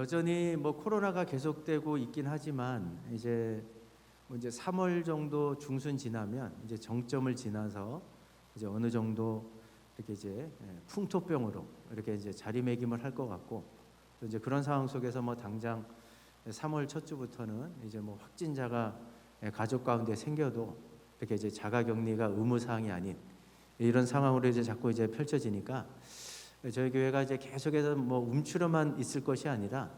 여전히 뭐 코로나가 계속되고 있긴 하지만 이제 3월 정도 중순 지나면 이제 정점을 지나서 이제 어느 정도 이렇게 이제 풍토병으로 이렇게 이제 자리매김을 할 것 같고, 또 이제 그런 상황 속에서 뭐 당장 3월 첫 주부터는 이제 뭐 확진자가 가족 가운데 생겨도 이렇게 이제 자가격리가 의무 사항이 아닌 이런 상황으로 이제 자꾸 이제 펼쳐지니까 저희 교회가 이제 계속해서 뭐 움츠러만 있을 것이 아니라,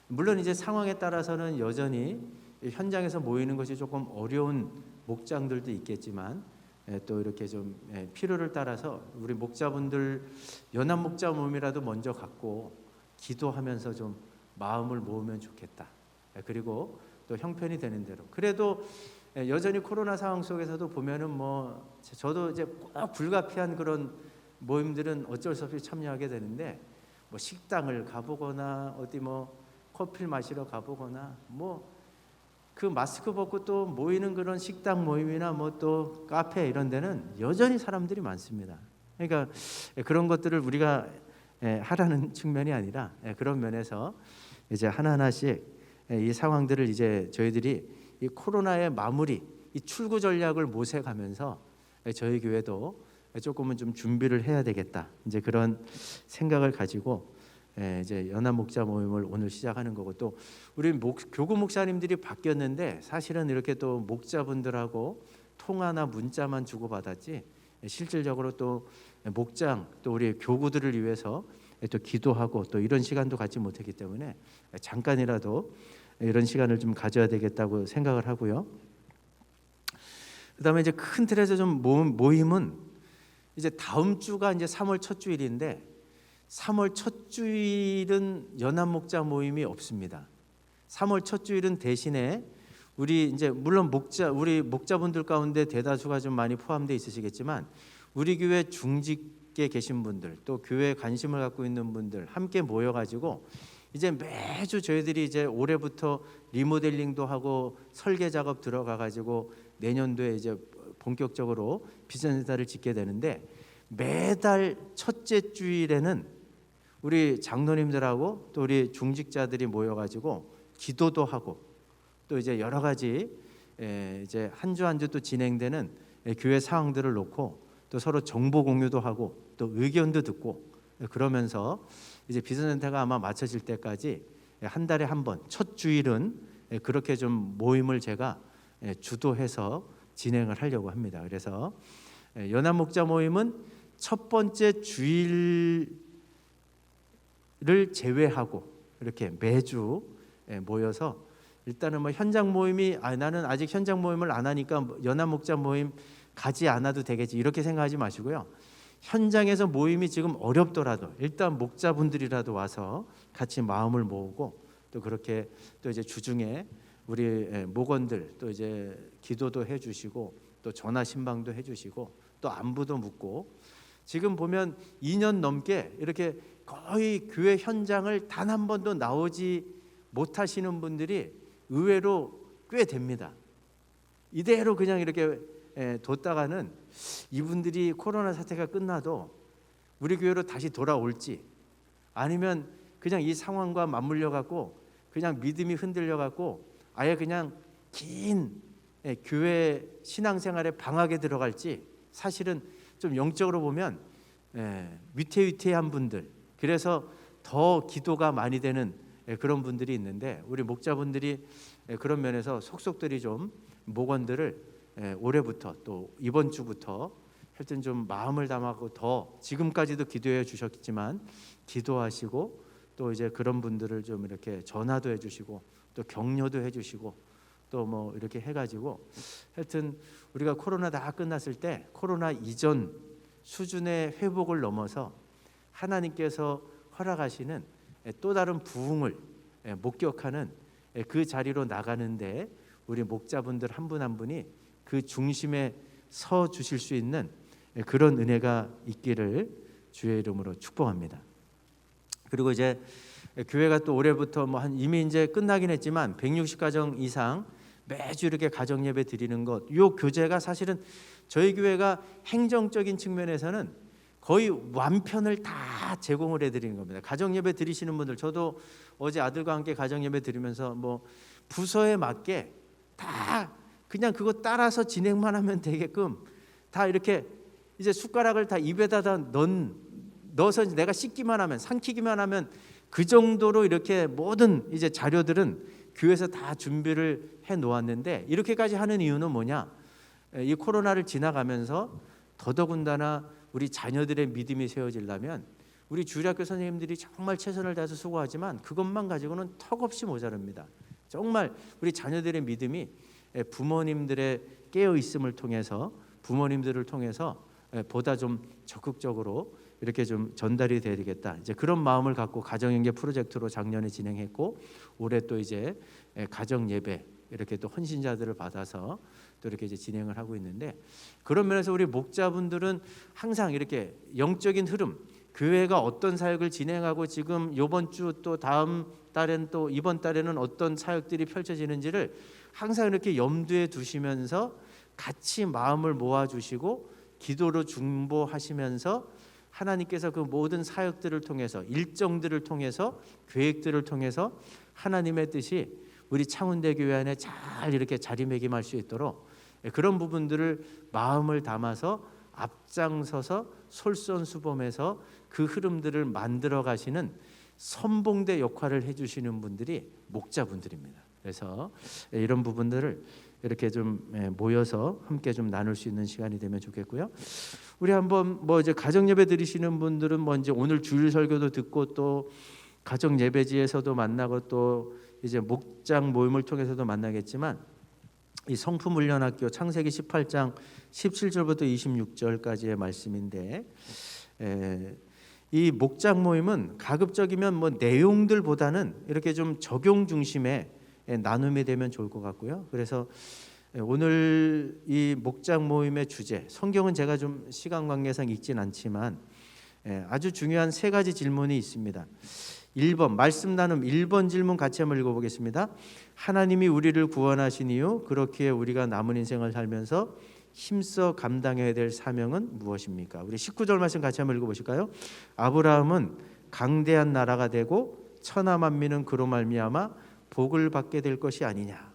물론 이제 상황에 따라서는 여전히 현장에서 모이는 것이 조금 어려운 목장들도 있겠지만, 또 이렇게 좀 필요를 따라서 우리 목자분들 연합 목자 모임이라도 먼저 갖고 기도하면서 좀 마음을 모으면 좋겠다. 그리고 또 형편이 되는 대로, 그래도 여전히 코로나 상황 속에서도 보면은 뭐 저도 이제 꼭 불가피한 그런 모임들은 어쩔 수 없이 참여하게 되는데, 뭐 식당을 가보거나 어디 뭐 커피를 마시러 가보거나 뭐 그 마스크 벗고 또 모이는 그런 식당 모임이나 뭐 또 카페 이런 데는 여전히 사람들이 많습니다. 그러니까 그런 것들을 우리가 하라는 측면이 아니라, 그런 면에서 이제 하나하나씩 이 상황들을 이제 저희들이 이 코로나의 마무리, 이 출구 전략을 모색하면서 저희 교회도 조금은 좀 준비를 해야 되겠다, 이제 그런 생각을 가지고 이제 연합 목자 모임을 오늘 시작하는 거고, 또 우리 교구 목사님들이 바뀌었는데 사실은 이렇게 또 목자분들하고 통화나 문자만 주고받았지, 실질적으로 또 목장, 또 우리 교구들을 위해서 또 기도하고 또 이런 시간도 갖지 못했기 때문에 잠깐이라도 이런 시간을 좀 가져야 되겠다고 생각을 하고요. 그다음에 이제 큰 틀에서 좀 모임은 이제 다음 주가 이제 3월 첫 주일인데, 3월 첫 주일은 연합 목자 모임이 없습니다. 3월 첫 주일은 대신에 우리 이제 물론 우리 목자분들 가운데 대다수가 좀 많이 포함되어 있으시겠지만, 우리 교회 중직계 계신 분들, 또 교회에 관심을 갖고 있는 분들 함께 모여가지고 이제 매주 저희들이 이제 올해부터 리모델링도 하고 설계 작업 들어가가지고 내년도에 이제 본격적으로 비전센터를 짓게 되는데, 매달 첫째 주일에는 우리 장로님들하고 또 우리 중직자들이 모여가지고 기도도 하고, 또 이제 여러 가지 이제 한 주 한 주 또 진행되는 교회 사항들을 놓고 또 서로 정보 공유도 하고 또 의견도 듣고, 그러면서 이제 비전센터가 아마 마쳐질 때까지 한 달에 한 번 첫 주일은 그렇게 좀 모임을 제가 주도해서 진행을 하려고 합니다. 그래서 연합 목자 모임은 첫 번째 주일을 제외하고 이렇게 매주 모여서, 일단은 뭐 현장 모임이 나는 아직 현장 모임을 안 하니까 연합 목자 모임 가지 않아도 되겠지, 이렇게 생각하지 마시고요. 현장에서 모임이 지금 어렵더라도 일단 목자분들이라도 와서 같이 마음을 모으고, 또 그렇게 또 이제 주중에 우리 목원들 또 이제 기도도 해주시고 또 전화 신방도 해주시고 또 안부도 묻고, 지금 보면 2년 넘게 이렇게 거의 교회 현장을 단 한 번도 나오지 못하시는 분들이 의외로 꽤 됩니다. 이대로 그냥 이렇게 뒀다가는 이분들이 코로나 사태가 끝나도 우리 교회로 다시 돌아올지, 아니면 그냥 이 상황과 맞물려 갖고 그냥 믿음이 흔들려 갖고 아예 그냥 긴 교회 신앙생활에 방학에 들어갈지, 사실은 좀 영적으로 보면 위태위태한 분들, 그래서 더 기도가 많이 되는 그런 분들이 있는데, 우리 목자분들이 그런 면에서 속속들이 좀 목원들을 올해부터 또 이번 주부터 하여튼 좀 마음을 담아고, 더 지금까지도 기도해 주셨지만 기도하시고 또 이제 그런 분들을 좀 이렇게 전화도 해주시고 또 격려도 해주시고 또 뭐 이렇게 해가지고, 하여튼 우리가 코로나 다 끝났을 때 코로나 이전 수준의 회복을 넘어서 하나님께서 허락하시는 또 다른 부흥을 목격하는 그 자리로 나가는데, 우리 목자분들 한 분 한 분이 그 중심에 서 주실 수 있는 그런 은혜가 있기를 주의 이름으로 축복합니다. 그리고 이제 교회가 또 올해부터 뭐 이미 이제 끝나긴 했지만 160가정 이상 매주 이렇게 가정 예배 드리는 것, 이 교제가 사실은 저희 교회가 행정적인 측면에서는 거의 완편을 다 제공을 해드리는 겁니다. 가정예배 드리시는 분들, 저도 어제 아들과 함께 가정예배 드리면서 뭐 부서에 맞게 다 그냥 그거 따라서 진행만 하면 되게끔 다 이렇게 이제 숟가락을 다 입에다 넣어서 내가 씻기만 하면, 삼키기만 하면 그 정도로 이렇게 모든 이제 자료들은 교회에서 다 준비를 해 놓았는데, 이렇게까지 하는 이유는 뭐냐? 이 코로나를 지나가면서 더더군다나 우리 자녀들의 믿음이 세워지려면 우리 주일학교 선생님들이 정말 최선을 다해서 수고하지만 그것만 가지고는 턱없이 모자랍니다. 정말 우리 자녀들의 믿음이 부모님들의 깨어 있음을 통해서, 부모님들을 통해서 보다 좀 적극적으로 이렇게 좀 전달이 돼야 되겠다. 이제 그런 마음을 갖고 가정연계 프로젝트로 작년에 진행했고, 올해 또 이제 가정 예배 이렇게 또 헌신자들을 받아서 또 이렇게 이제 진행을 하고 있는데, 그런 면에서 우리 목자분들은 항상 이렇게 영적인 흐름, 교회가 어떤 사역을 진행하고 지금 이번 주 또 다음 달에는 또 이번 달에는 어떤 사역들이 펼쳐지는지를 항상 이렇게 염두에 두시면서 같이 마음을 모아주시고 기도로 중보하시면서 하나님께서 그 모든 사역들을 통해서, 일정들을 통해서, 계획들을 통해서 하나님의 뜻이 우리 창운대 교회 안에 잘 이렇게 자리매김할 수 있도록 그런 부분들을 마음을 담아서 앞장서서 솔선수범해서 그 흐름들을 만들어 가시는 선봉대 역할을 해주시는 분들이 목자분들입니다. 그래서 이런 부분들을 이렇게 좀 모여서 함께 좀 나눌 수 있는 시간이 되면 좋겠고요. 우리 한번 뭐 이제 가정 예배 드리시는 분들은 뭐 이제 오늘 주일 설교도 듣고 또 가정 예배지에서도 만나고 또 이제 목장 모임을 통해서도 만나겠지만, 이 성품훈련학교 창세기 18장 17절부터 26절까지의 말씀인데, 이 목장 모임은 가급적이면 뭐 내용들보다는 이렇게 좀 적용 중심의 나눔이 되면 좋을 것 같고요. 그래서 오늘 이 목장 모임의 주제, 성경은 제가 좀 시간 관계상 읽진 않지만 아주 중요한 세 가지 질문이 있습니다. 1번 말씀 나눔 1번 질문 같이 한번 읽어보겠습니다. 하나님이 우리를 구원하신 이유, 그렇기에 우리가 남은 인생을 살면서 힘써 감당해야 될 사명은 무엇입니까? 우리 19절 말씀 같이 한번 읽어보실까요? 아브라함은 강대한 나라가 되고 천하 만민은 그로 말미암아 복을 받게 될 것이 아니냐.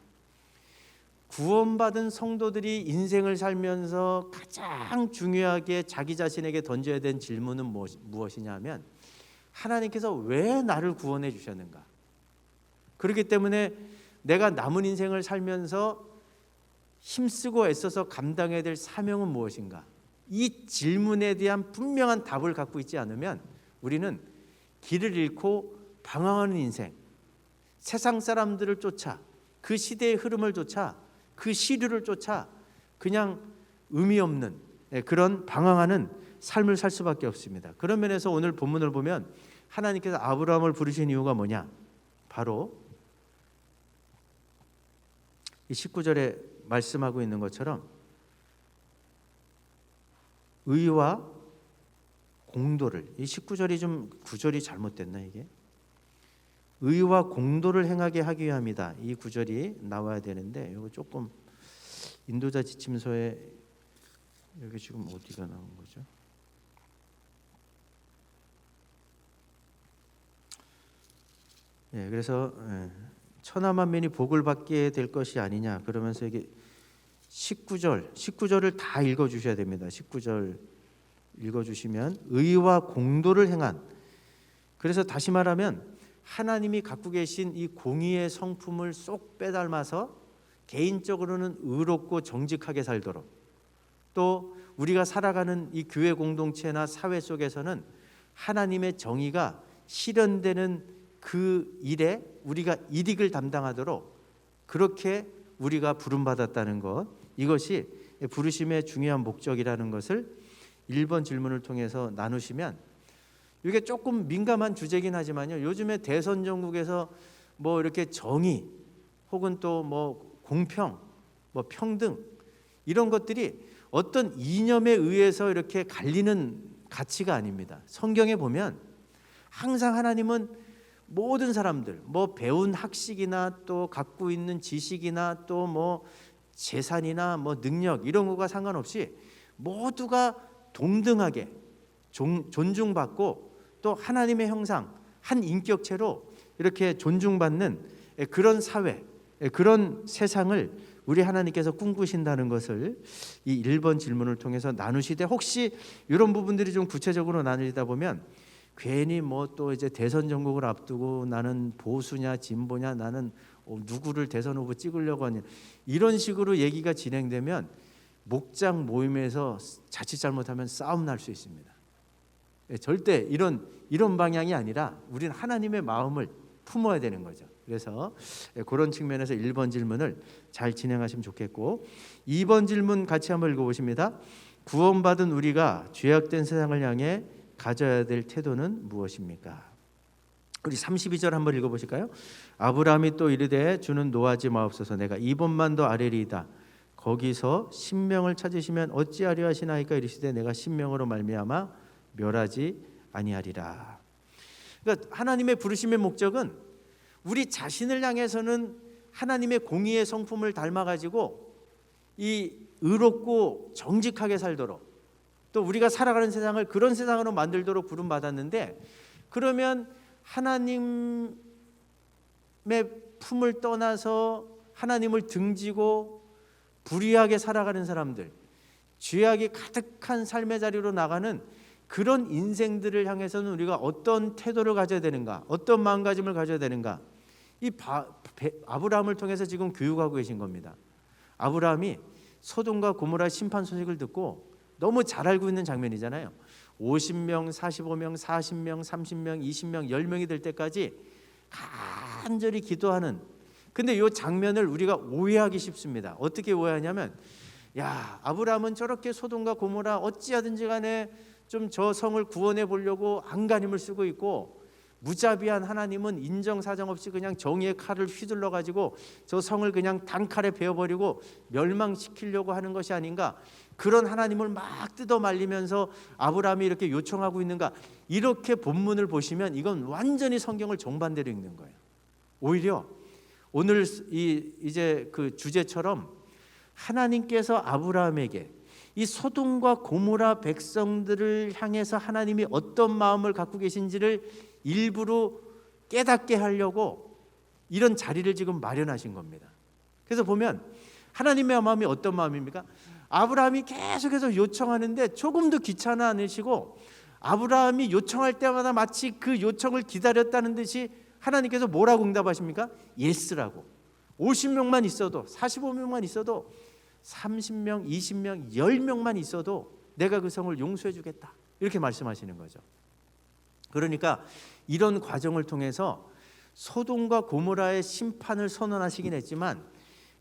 구원받은 성도들이 인생을 살면서 가장 중요하게 자기 자신에게 던져야 되는 질문은 무엇이냐 하면, 하나님께서 왜 나를 구원해 주셨는가? 그렇기 때문에 내가 남은 인생을 살면서 힘쓰고 애써서 감당해야 될 사명은 무엇인가? 이 질문에 대한 분명한 답을 갖고 있지 않으면 우리는 길을 잃고 방황하는 인생, 세상 사람들을 쫓아, 그 시대의 흐름을 쫓아, 그 시류를 쫓아 그냥 의미 없는 그런 방황하는 삶을 살 수밖에 없습니다. 그런 면에서 오늘 본문을 보면 하나님께서 아브라함을 부르신 이유가 뭐냐? 바로 이 19절에 말씀하고 있는 것처럼 의와 공도를, 이 19절이 좀 구절이 잘못됐나 이게? 의와 공도를 행하게 하기 위함이다. 이 구절이 나와야 되는데 이거 조금 인도자 지침서에 여기 지금 어디가 나온 거죠? 그래서 천하 만민이 복을 받게 될 것이 아니냐, 그러면서 이게 19절을 다 읽어 주셔야 됩니다. 19절 읽어 주시면 의와 공도를 행한, 그래서 다시 말하면 하나님이 갖고 계신 이 공의의 성품을 쏙 빼닮아서 개인적으로는 의롭고 정직하게 살도록, 또 우리가 살아가는 이 교회 공동체나 사회 속에서는 하나님의 정의가 실현되는 그 일에 우리가 일익을 담당하도록 그렇게 우리가 부름받았다는 것, 이것이 부르심의 중요한 목적이라는 것을 1번 질문을 통해서 나누시면, 이게 조금 민감한 주제긴 하지만요, 요즘에 대선 전국에서 뭐 이렇게 정의 혹은 또 뭐 공평, 뭐 평등, 이런 것들이 어떤 이념에 의해서 이렇게 갈리는 가치가 아닙니다. 성경에 보면 항상 하나님은 모든 사람들, 뭐 배운 학식이나 또 갖고 있는 지식이나 또 뭐 재산이나 뭐 능력, 이런 거가 상관없이 모두가 동등하게 존중받고 또 하나님의 형상, 한 인격체로 이렇게 존중받는 그런 사회, 그런 세상을 우리 하나님께서 꿈꾸신다는 것을 이 1번 질문을 통해서 나누시되, 혹시 이런 부분들이 좀 구체적으로 나누다 보면 괜히 뭐 또 이제 대선 전국을 앞두고 나는 보수냐 진보냐, 나는 누구를 대선 후보 찍으려고 하냐, 이런 식으로 얘기가 진행되면 목장 모임에서 자칫 잘못하면 싸움 날 수 있습니다. 절대 이런 방향이 아니라 우리는 하나님의 마음을 품어야 되는 거죠. 그래서 그런 측면에서 1번 질문을 잘 진행하시면 좋겠고, 2번 질문 같이 한번 읽어보십니다. 구원받은 우리가 죄악된 세상을 향해 가져야 될 태도는 무엇입니까? 우리 32절 한번 읽어보실까요? 아브라함이 또 이르되 주는 노하지 마옵소서, 내가 2번만 더 아뢰리이다. 거기서 신명을 찾으시면 어찌하려 하시나이까? 이르시되 내가 신명으로 말미암아 멸하지 아니하리라. 그러니까 하나님의 부르심의 목적은 우리 자신을 향해서는 하나님의 공의의 성품을 닮아가지고 이 의롭고 정직하게 살도록, 또 우리가 살아가는 세상을 그런 세상으로 만들도록 부름받았는데, 그러면 하나님의 품을 떠나서 하나님을 등지고 불의하게 살아가는 사람들, 죄악이 가득한 삶의 자리로 나가는 그런 인생들을 향해서는 우리가 어떤 태도를 가져야 되는가, 어떤 마음가짐을 가져야 되는가, 이 아브라함을 통해서 지금 교육하고 계신 겁니다. 아브라함이 소돔과 고모라 심판 소식을 듣고 너무 잘 알고 있는 장면이잖아요. 50명, 45명, 40명, 30명, 20명, 10명이 될 때까지 간절히 기도하는, 근데 이 장면을 우리가 오해하기 쉽습니다. 어떻게 오해하냐면, 야, 아브라함은 저렇게 소돔과 고모라 어찌하든지 간에 좀 저 성을 구원해 보려고 안간힘을 쓰고 있고, 무자비한 하나님은 인정사정 없이 그냥 정의의 칼을 휘둘러 가지고 저 성을 그냥 단칼에 베어버리고 멸망시키려고 하는 것이 아닌가, 그런 하나님을 막 뜯어 말리면서 아브라함이 이렇게 요청하고 있는가, 이렇게 본문을 보시면 이건 완전히 성경을 정반대로 읽는 거예요. 오히려 오늘 이제 그 주제처럼 하나님께서 아브라함에게 이 소돔과 고모라 백성들을 향해서 하나님이 어떤 마음을 갖고 계신지를 일부러 깨닫게 하려고 이런 자리를 지금 마련하신 겁니다. 그래서 보면 하나님의 마음이 어떤 마음입니까? 아브라함이 계속해서 요청하는데 조금도 귀찮아 않으시고, 아브라함이 요청할 때마다 마치 그 요청을 기다렸다는 듯이 하나님께서 뭐라고 응답하십니까? 예스라고. 50명만 있어도, 45명만 있어도, 30명, 20명, 10명만 있어도 내가 그 성을 용서해 주겠다, 이렇게 말씀하시는 거죠. 그러니까 이런 과정을 통해서 소돔과 고모라의 심판을 선언하시긴 했지만,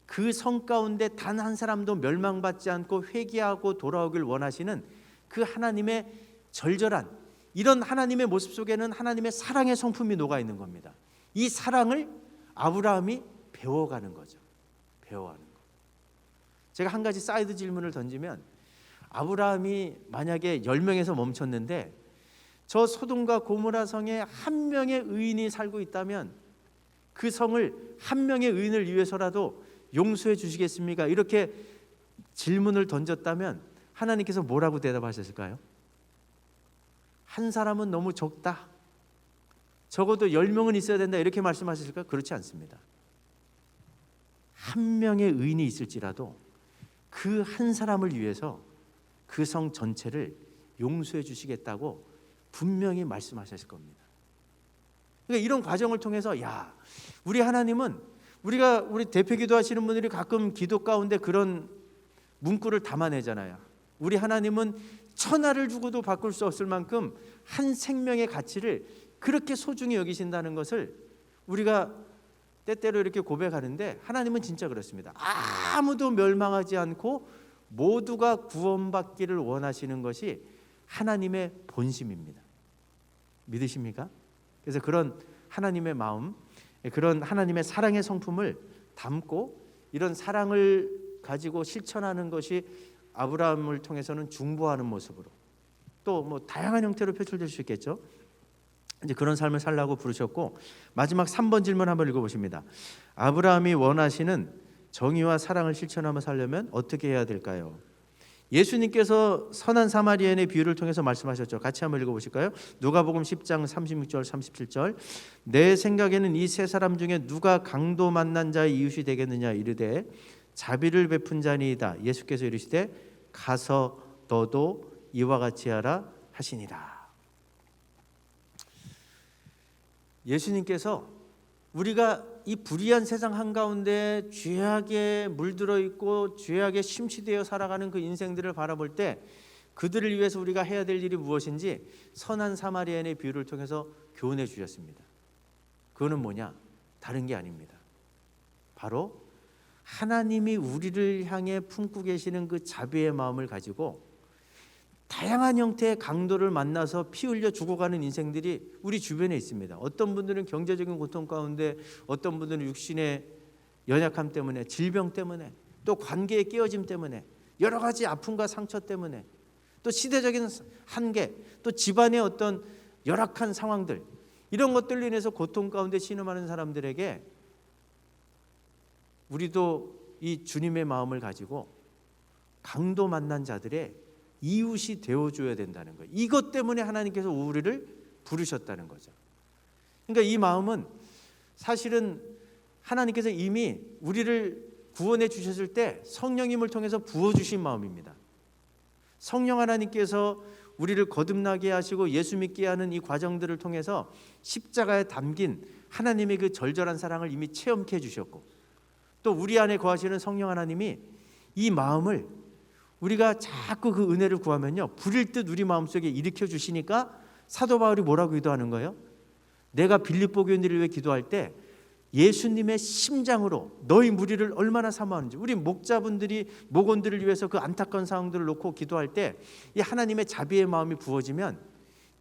그 성 가운데 단 한 사람도 멸망받지 않고 회개하고 돌아오길 원하시는 그 하나님의 절절한 이런 하나님의 모습 속에는 하나님의 사랑의 성품이 녹아 있는 겁니다. 이 사랑을 아브라함이 배워가는 거죠. 배워가는 거. 제가 한 가지 사이드 질문을 던지면, 아브라함이 만약에 10명에서 멈췄는데 저 소돔과 고모라 성에 한 명의 의인이 살고 있다면 그 성을 한 명의 의인을 위해서라도 용서해 주시겠습니까? 이렇게 질문을 던졌다면 하나님께서 뭐라고 대답하셨을까요? 한 사람은 너무 적다, 적어도 10명은 있어야 된다, 이렇게 말씀하셨을까요? 그렇지 않습니다. 한 명의 의인이 있을지라도 그 한 사람을 위해서 그 성 전체를 용서해 주시겠다고 분명히 말씀하셨을 겁니다. 그러니까 이런 과정을 통해서, 야, 우리 하나님은, 우리 대표 기도하시는 분들이 가끔 기도 가운데 그런 문구를 담아내잖아요. 우리 하나님은 천하를 주고도 바꿀 수 없을 만큼 한 생명의 가치를 그렇게 소중히 여기신다는 것을 우리가 때때로 이렇게 고백하는데, 하나님은 진짜 그렇습니다. 아무도 멸망하지 않고 모두가 구원받기를 원하시는 것이 하나님의 본심입니다. 믿으십니까? 그래서 그런 하나님의 마음, 그런 하나님의 사랑의 성품을 담고 이런 사랑을 가지고 실천하는 것이 아브라함을 통해서는 중보하는 모습으로, 또 뭐 다양한 형태로 표출될 수 있겠죠. 이제 그런 삶을 살라고 부르셨고, 마지막 3번 질문 한번 읽어보십니다. 아브라함이 원하시는 정의와 사랑을 실천하며 살려면 어떻게 해야 될까요? 예수님께서 선한 사마리아인의 비유를 통해서 말씀하셨죠. 같이 한번 읽어보실까요? 누가복음 10장 36절 37절. 내 생각에는 이 세 사람 중에 누가 강도 만난 자의 이웃이 되겠느냐 이르되 자비를 베푼 자니이다. 예수께서 이르시되 가서 너도 이와 같이 하라 하시니라. 예수님께서 우리가 이 불의한 세상 한가운데 죄악에 물들어 있고 죄악에 심취되어 살아가는 그 인생들을 바라볼 때 그들을 위해서 우리가 해야 될 일이 무엇인지 선한 사마리아인의 비유를 통해서 교훈해 주셨습니다. 그거는 뭐냐? 다른 게 아닙니다. 바로 하나님이 우리를 향해 품고 계시는 그 자비의 마음을 가지고 다양한 형태의 강도를 만나서 피 흘려 죽어가는 인생들이 우리 주변에 있습니다. 어떤 분들은 경제적인 고통 가운데, 어떤 분들은 육신의 연약함 때문에, 질병 때문에, 또 관계의 깨어짐 때문에, 여러 가지 아픔과 상처 때문에, 또 시대적인 한계, 또 집안의 어떤 열악한 상황들, 이런 것들로 인해서 고통 가운데 신음하는 사람들에게 우리도 이 주님의 마음을 가지고 강도 만난 자들의 이웃이 되어줘야 된다는 거예요. 이것 때문에 하나님께서 우리를 부르셨다는 거죠. 그러니까 이 마음은 사실은 하나님께서 이미 우리를 구원해 주셨을 때 성령님을 통해서 부어주신 마음입니다. 성령 하나님께서 우리를 거듭나게 하시고 예수 믿게 하는 이 과정들을 통해서 십자가에 담긴 하나님의 그 절절한 사랑을 이미 체험케 해주셨고, 또 우리 안에 거하시는 성령 하나님이 이 마음을 우리가 자꾸 그 은혜를 구하면요, 불일 듯 우리 마음속에 일으켜 주시니까 사도 바울이 뭐라고 기도하는 거예요? 내가 빌립보 교인들을 위해 기도할 때 예수님의 심장으로 너희 무리를 얼마나 사모하는지, 우리 목자분들이 목원들을 위해서 그 안타까운 상황들을 놓고 기도할 때 이 하나님의 자비의 마음이 부어지면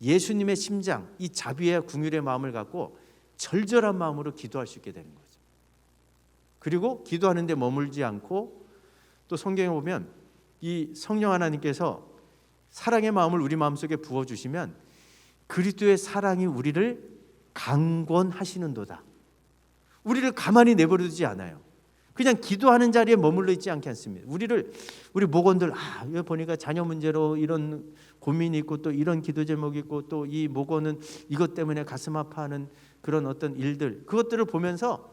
예수님의 심장, 이 자비의 긍휼의 마음을 갖고 절절한 마음으로 기도할 수 있게 되는 거죠. 그리고 기도하는데 머물지 않고, 또 성경에 보면 이 성령 하나님께서 사랑의 마음을 우리 마음속에 부어주시면 그리스도의 사랑이 우리를 강권하시는도다. 우리를 가만히 내버려두지 않아요. 그냥 기도하는 자리에 머물러 있지 않게 않습니다. 우리 목원들, 여기 보니까 자녀 문제로 이런 고민이 있고, 또 이런 기도 제목이 있고, 또 이 목원은 이것 때문에 가슴 아파하는 그런 어떤 일들, 그것들을 보면서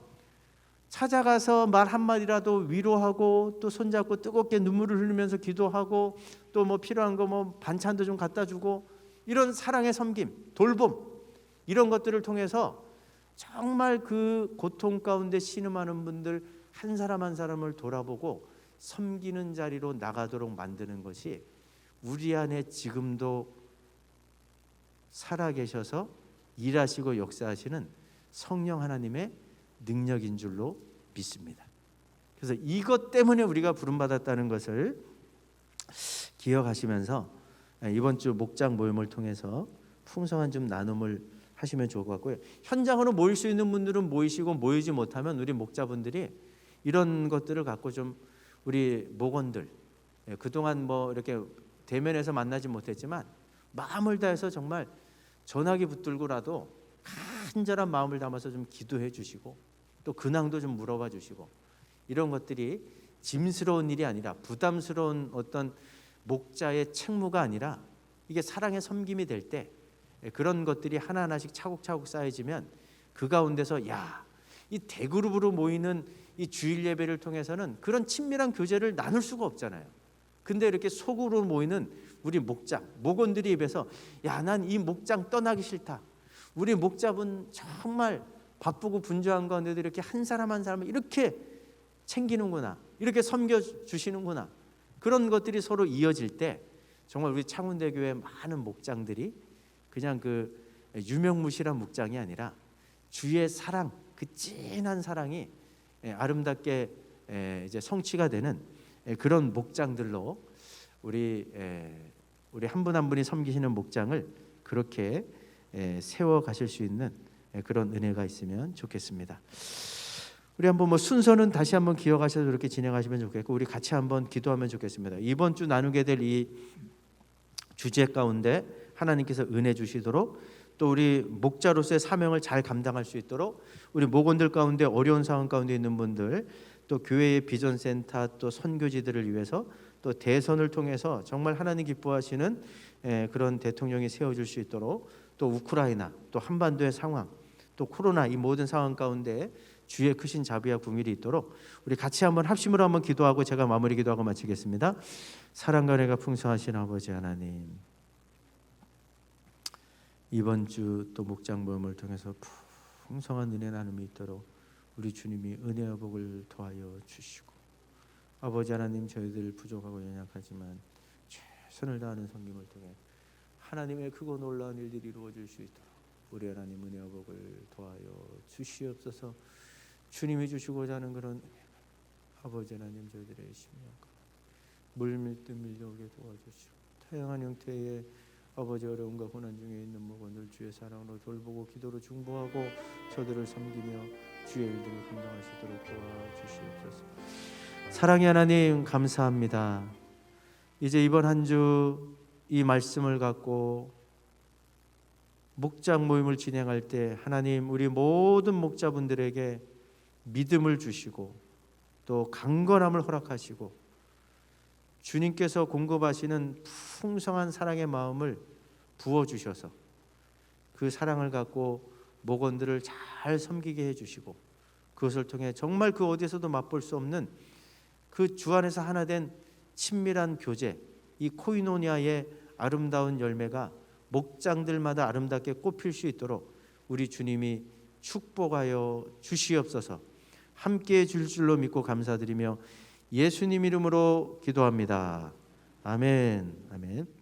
찾아가서 말 한마디라도 위로하고, 또 손잡고 뜨겁게 눈물을 흘리면서 기도하고, 또 뭐 필요한 거 뭐 반찬도 좀 갖다 주고, 이런 사랑의 섬김, 돌봄, 이런 것들을 통해서 정말 그 고통 가운데 신음하는 분들 한 사람 한 사람을 돌아보고 섬기는 자리로 나가도록 만드는 것이 우리 안에 지금도 살아계셔서 일하시고 역사하시는 성령 하나님의 능력인 줄로 믿습니다. 그래서 이것 때문에 우리가 부름받았다는 것을 기억하시면서 이번 주 목장 모임을 통해서 풍성한 좀 나눔을 하시면 좋을 것 같고요. 현장으로 모일 수 있는 분들은 모이시고, 모이지 못하면 우리 목자분들이 이런 것들을 갖고 좀 우리 목원들, 그동안 뭐 이렇게 대면에서 만나지 못했지만 마음을 다해서 정말 전화기 붙들고라도 간절한 마음을 담아서 좀 기도해 주시고, 또 근황도 좀 물어봐 주시고, 이런 것들이 짐스러운 일이 아니라, 부담스러운 어떤 목자의 책무가 아니라 이게 사랑의 섬김이 될 때 그런 것들이 하나하나씩 차곡차곡 쌓여지면 그 가운데서 이 대그룹으로 모이는 이 주일 예배를 통해서는 그런 친밀한 교제를 나눌 수가 없잖아요. 근데 이렇게 속으로 모이는 우리 목장, 목원들이 입에서 난 이 목장 떠나기 싫다. 우리 목자분 정말 바쁘고 분주한 가운데도 이렇게 한 사람 한 사람을 이렇게 챙기는구나, 이렇게 섬겨주시는구나, 그런 것들이 서로 이어질 때 정말 우리 창운대교회 많은 목장들이 그냥 그 유명무실한 목장이 아니라 주의 사랑, 그 진한 사랑이 아름답게 이제 성취가 되는 그런 목장들로 우리 한 분 한 분이 섬기시는 목장을 그렇게 세워 가실 수 있는 그런 은혜가 있으면 좋겠습니다. 우리 한번 순서는 다시 한번 기억하셔서 그렇게 진행하시면 좋겠고, 우리 같이 한번 기도하면 좋겠습니다. 이번 주 나누게 될 이 주제 가운데 하나님께서 은혜 주시도록, 또 우리 목자로서의 사명을 잘 감당할 수 있도록, 우리 목원들 가운데 어려운 상황 가운데 있는 분들, 또 교회의 비전센터, 또 선교지들을 위해서 또 대선을 통해서 정말 하나님 기뻐하시는 그런 대통령이 세워질 수 있도록, 또 우크라이나, 또 한반도의 상황, 또 코로나, 이 모든 상황 가운데 주의 크신 자비와 긍휼이 있도록 우리 같이 한번 합심으로 한번 기도하고 제가 마무리 기도하고 마치겠습니다. 사랑과 은혜가 풍성하신 아버지 하나님, 이번 주 또 목장 모임을 통해서 풍성한 은혜 나눔이 있도록 우리 주님이 은혜와 복을 더하여 주시고, 아버지 하나님, 저희들 부족하고 연약하지만 최선을 다하는 섬김을 통해 하나님의 크고 놀라운 일들이 이루어질 수 있도록 우리 하나님 은혜와 복을 더하여 주시옵소서. 주님이 주시고자 하는 그런 아버지 하나님, 저희들의 심령과 물밀듯 밀려오게 도와주시고, 다양한 형태의 아버지 어려움과 고난 중에 있는 모건들 주의 사랑으로 돌보고 기도로 중보하고 저들을 섬기며 주의 일들을 감당하시도록 도와주시옵소서. 사랑의 하나님, 감사합니다. 이제 이번 한 주 이 말씀을 갖고 목장 모임을 진행할 때 하나님, 우리 모든 목자분들에게 믿음을 주시고 또 강건함을 허락하시고 주님께서 공급하시는 풍성한 사랑의 마음을 부어주셔서 그 사랑을 갖고 목원들을 잘 섬기게 해주시고, 그것을 통해 정말 그 어디서도 맛볼 수 없는 그 주 안에서 하나 된 친밀한 교제, 이 코이노니아의 아름다운 열매가 목장들마다 아름답게 꽃필 수 있도록 우리 주님이 축복하여 주시옵소서. 함께해 줄 줄로 믿고 감사드리며 예수님 이름으로 기도합니다. 아멘. 아멘.